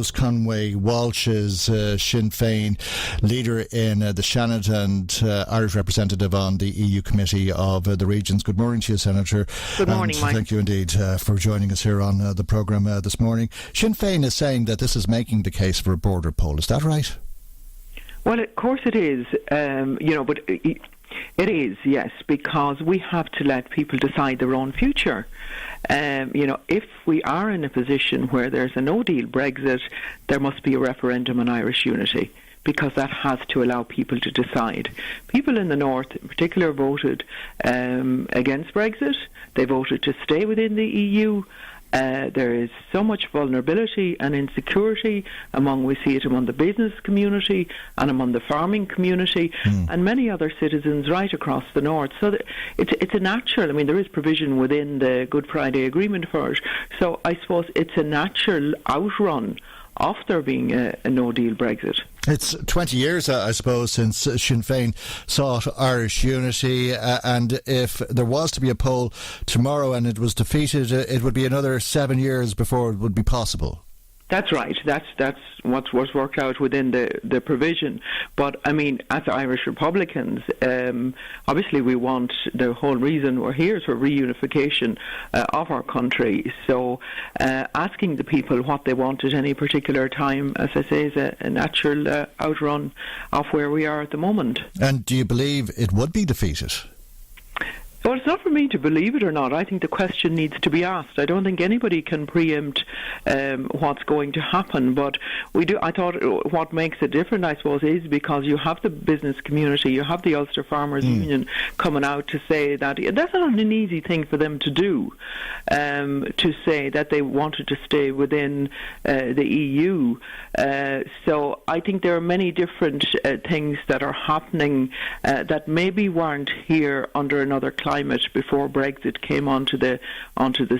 House. Conway-Walsh is Sinn Féin leader in the Seanad and Irish representative on the EU Committee of the Regions. Good morning to you, Senator. Good morning, Mike. Thank you indeed for joining us here on the programme this morning. Sinn Féin is saying that this is making the case for a border poll. Is that right? Well, of course it is, but it is, yes, because we have to let people decide their own future. If we are in a position where there's a no deal Brexit, there must be a referendum on Irish unity, because that has to allow people to decide. People in the north in particular voted against Brexit. They voted to stay within the EU. There is so much vulnerability and insecurity we see it among the business community and among the farming community and many other citizens right across the north. So it's a natural, there is provision within the Good Friday Agreement for it. So I suppose it's a natural outrun of there being a no-deal Brexit. It's 20 years, I suppose, since Sinn Féin sought Irish unity, and if there was to be a poll tomorrow and it was defeated, it would be another 7 years before it would be possible. That's right. That's what's worked out within the provision. But as Irish Republicans, obviously we want, the whole reason we're here is for reunification of our country. So asking the people what they want at any particular time, as I say, is a natural outrun of where we are at the moment. And do you believe it would be defeated? Well, it's not for me to believe it or not. I think the question needs to be asked. I don't think anybody can preempt what's going to happen, but we do. I thought what makes it different, I suppose, is because you have the business community, you have the Ulster Farmers Union coming out to say that that's not an easy thing for them to do, to say that they wanted to stay within the EU. So I think there are many different things that are happening that maybe weren't here under another climate before Brexit came onto the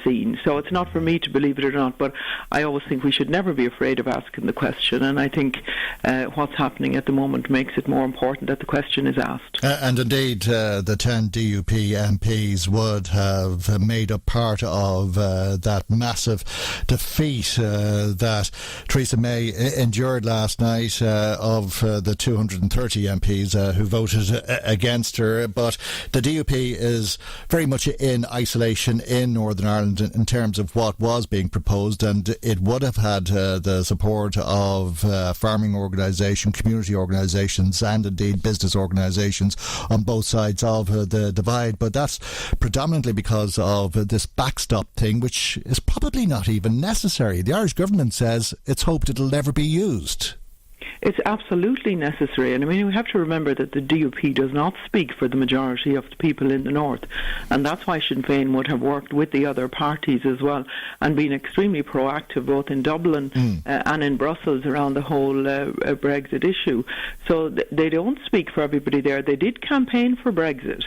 scene. So it's not for me to believe it or not, but I always think we should never be afraid of asking the question, and I think what's happening at the moment makes it more important that the question is asked. And indeed, the 10 DUP MPs would have made up part of that massive defeat that Theresa May endured last night of the 230 MPs who voted against her. But the DUP is very much in isolation in Northern Ireland in terms of what was being proposed, and it would have had the support of farming organisation, community organisations and indeed business organisations on both sides of the divide. But that's predominantly because of this backstop thing, which is probably not even necessary. The Irish government says it's hoped it'll never be used. It's absolutely necessary, and we have to remember that the DUP does not speak for the majority of the people in the north, and that's why Sinn Féin would have worked with the other parties as well and been extremely proactive both in Dublin and in Brussels around the whole Brexit issue. So they don't speak for everybody there. They did campaign for Brexit.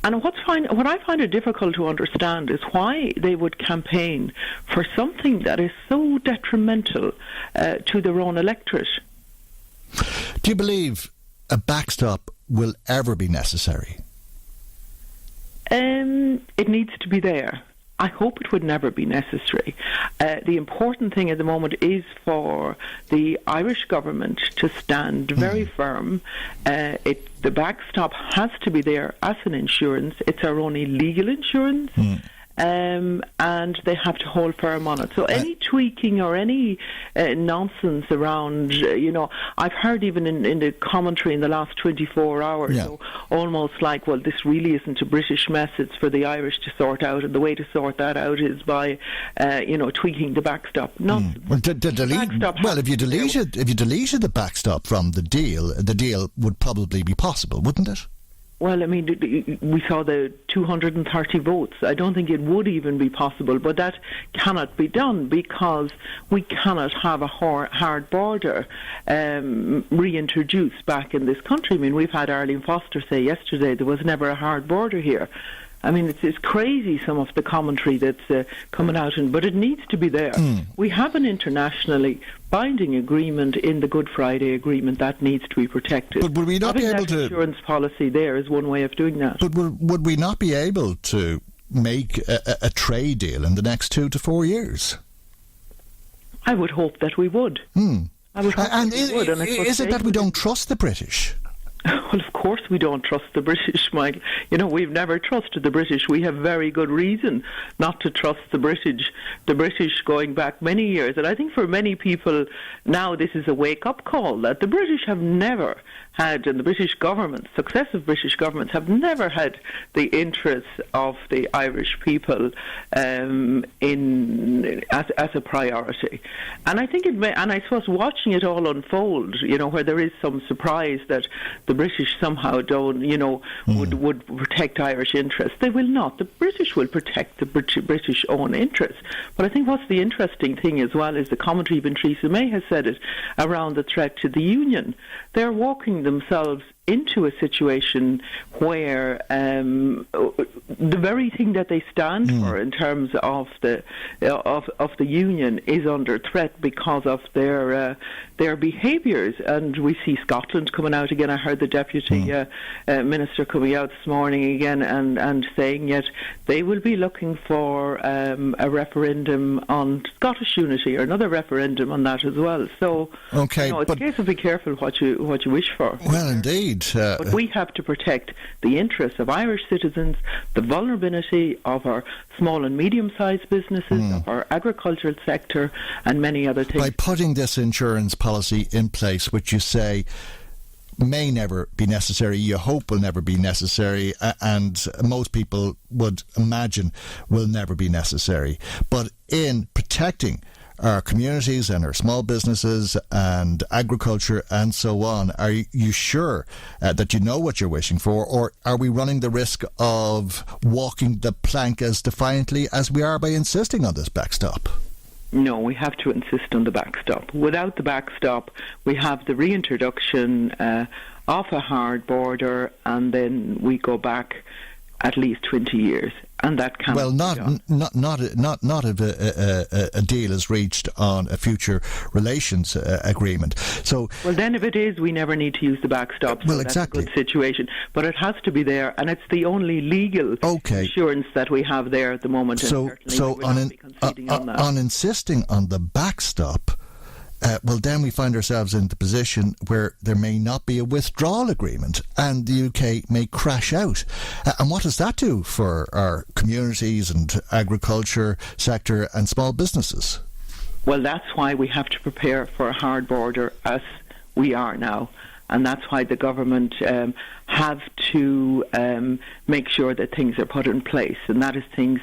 And what I find it difficult to understand is why they would campaign for something that is so detrimental to their own electorate. Do you believe a backstop will ever be necessary? It needs to be there. I hope it would never be necessary. The important thing at the moment is for the Irish government to stand very firm. The backstop has to be there as an insurance. It's our only legal insurance. And they have to hold firm on it. So any tweaking or any nonsense around, I've heard even in the commentary in the last 24 hours, so almost like, well, this really isn't a British mess, it's for the Irish to sort out, and the way to sort that out is by, tweaking the backstop. Nonsense. Well, if you deleted the backstop from the deal would probably be possible, wouldn't it? Well, we saw the 230 votes. I don't think it would even be possible, but that cannot be done because we cannot have a hard border reintroduced back in this country. We've had Arlene Foster say yesterday there was never a hard border here. It's crazy, some of the commentary that's coming out, but it needs to be there. We have an internationally binding agreement in the Good Friday Agreement that needs to be protected. But would we not be able to... insurance policy there is one way of doing that. But would we not be able to make a trade deal in the next 2 to 4 years? I would hope that we would. I would hope And that we would. And is it that we don't trust the British? Well, of course we don't trust the British, Michael. You know, we've never trusted the British. We have very good reason not to trust the British going back many years. And I think for many people now this is a wake-up call that the British have never had, and the British government, successive British governments, have never had the interests of the Irish people as a priority. And I think and I suppose watching it all unfold, you know, where there is some surprise that the British somehow don't, you know, would protect Irish interests. They will not. The British will protect the British own interests. But I think what's the interesting thing as well is the commentary, even Theresa May has said it, around the threat to the Union. They're walking themselves into a situation where the very thing that they stand for in terms of the Union is under threat because of their behaviours. And we see Scotland coming out again. I heard the Deputy Minister coming out this morning again and saying yet they will be looking for a referendum on Scottish unity, or another referendum on that as well. So okay, you know, it's a case of be careful what you wish for. Well, indeed. But we have to protect the interests of Irish citizens, the vulnerability of our small and medium-sized businesses, of our agricultural sector, and many other things. By putting this insurance policy in place, which you say may never be necessary, you hope will never be necessary, and most people would imagine will never be necessary. But in protecting our communities and our small businesses and agriculture and so on, are you sure that you know what you're wishing for, or are we running the risk of walking the plank as defiantly as we are by insisting on this backstop? No, we have to insist on the backstop. Without the backstop, we have the reintroduction of a hard border, and then we go back at least 20 years. And that can not if a deal is reached on a future relations agreement. So, well, then if it is, we never need to use the backstop. So well, that's exactly. a good situation, but it has to be there, and it's the only legal assurance that we have there at the moment. So on insisting on the backstop, well, then we find ourselves in the position where there may not be a withdrawal agreement and the UK may crash out. And what does that do for our communities and agriculture sector and small businesses? Well, that's why we have to prepare for a hard border as we are now. And that's why the government have to make sure that things are put in place. And that is things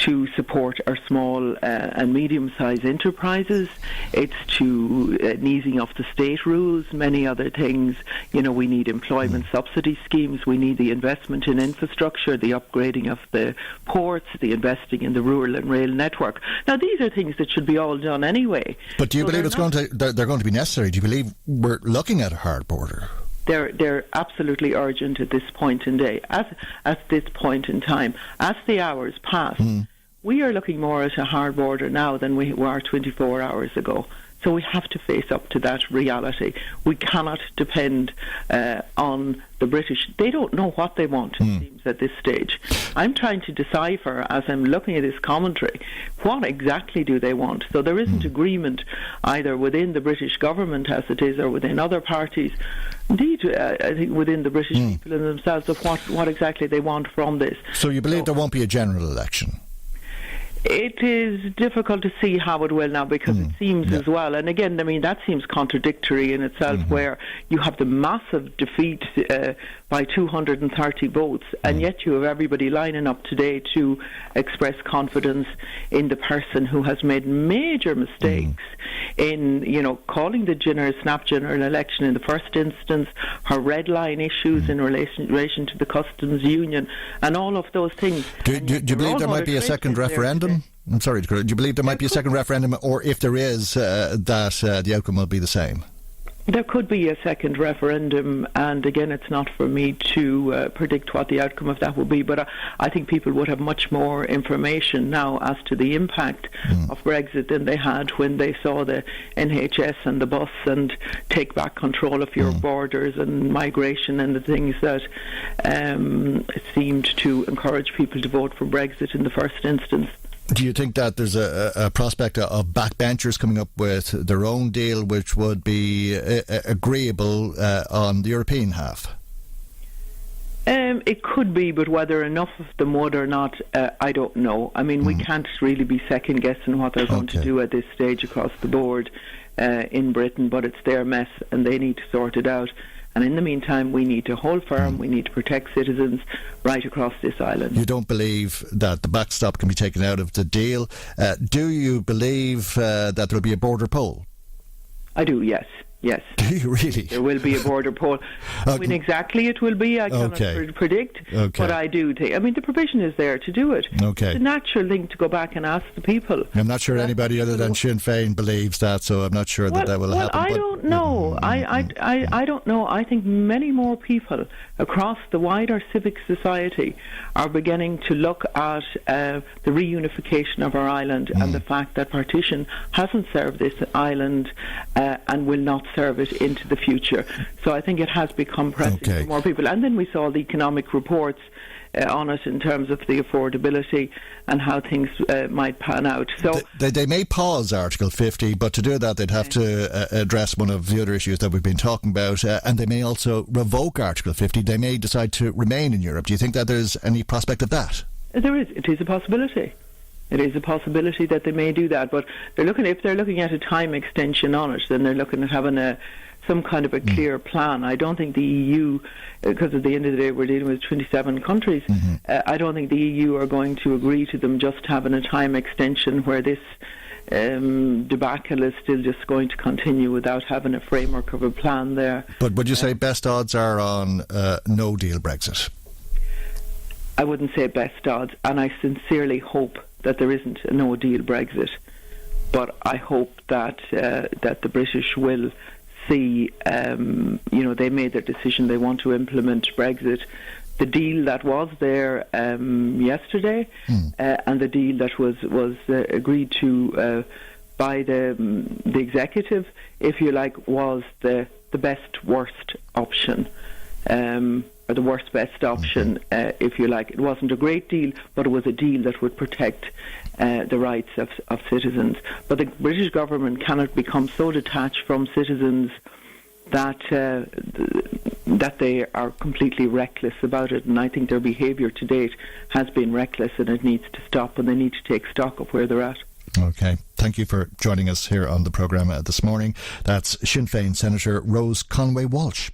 to support our small and medium-sized enterprises. It's to an easing of the state rules, many other things. You know, we need employment subsidy schemes, we need the investment in infrastructure, the upgrading of the ports, the investing in the rural and rail network. Now, these are things that should be all done anyway. But do you believe they're going to be necessary? Do you believe we're looking at a hard border? They're absolutely urgent at this point in day. At this point in time, as the hours pass, we are looking more at a hard border now than we were 24 hours ago. So we have to face up to that reality. We cannot depend on the British. They don't know what they want, it seems, at this stage. I'm trying to decipher, as I'm looking at this commentary, what exactly do they want? So there isn't agreement either within the British government, as it is, or within other parties. Indeed, I think within the British people in themselves, of what exactly they want from this. So you believe there won't be a general election? It is difficult to see how it will now, because it seems as well, and again, I mean, that seems contradictory in itself, where you have the massive defeat by 230 votes, and yet you have everybody lining up today to express confidence in the person who has made major mistakes in, you know, calling the snap general election in the first instance, her red line issues in relation to the customs union, and all of those things. Do you believe there might be a second referendum? I'm sorry, do you believe there might be a second referendum, or if there is, that the outcome will be the same? There could be a second referendum, and again, it's not for me to predict what the outcome of that will be, but I think people would have much more information now as to the impact of Brexit than they had when they saw the NHS and the bus and take back control of your borders and migration and the things that seemed to encourage people to vote for Brexit in the first instance. Do you think that there's a prospect of backbenchers coming up with their own deal which would be agreeable on the European half? It could be, but whether enough of them would or not, I don't know. I mean, we can't really be second guessing what they're going to do at this stage across the board in Britain, but it's their mess and they need to sort it out. And in the meantime, we need to hold firm, we need to protect citizens right across this island. You don't believe that the backstop can be taken out of the deal. Do you believe that there will be a border poll? I do, yes. Yes. Do you really? There will be a border poll. When exactly it will be, I cannot predict. But I do think, I mean, the provision is there to do it. Okay. It's a natural thing to go back and ask the people. I'm not sure anybody other than Sinn Féin believes that, so I'm not sure that will happen. I don't know. I don't know. I think many more people across the wider civic society are beginning to look at the reunification of our island and the fact that partition hasn't served this island and will not serve it into the future. So I think it has become pressing for more people. And then we saw the economic reports on it in terms of the affordability and how things might pan out. So they may pause Article 50, but to do that they'd have to address one of the other issues that we've been talking about, and they may also revoke Article 50. They may decide to remain in Europe. Do you think that there's any prospect of that? There is. It is a possibility. It is a possibility that they may do that, but if they're looking at a time extension on it, then they're looking at having some kind of a clear plan. I don't think the EU, because at the end of the day we're dealing with 27 countries, I don't think the EU are going to agree to them just having a time extension where this debacle is still just going to continue without having a framework of a plan there. But would you say best odds are on no deal Brexit? I wouldn't say best odds, and I sincerely hope that there isn't a no deal Brexit, but I hope that that the British will see, they made their decision, they want to implement Brexit. The deal that was there yesterday and the deal that was agreed to by the executive, if you like, was the best worst option. Or the worst best option, if you like. It wasn't a great deal, but it was a deal that would protect the rights of citizens. But the British government cannot become so detached from citizens that that they are completely reckless about it. And I think their behaviour to date has been reckless, and it needs to stop, and they need to take stock of where they're at. Okay. Thank you for joining us here on the programme this morning. That's Sinn Féin Senator Rose Conway-Walsh.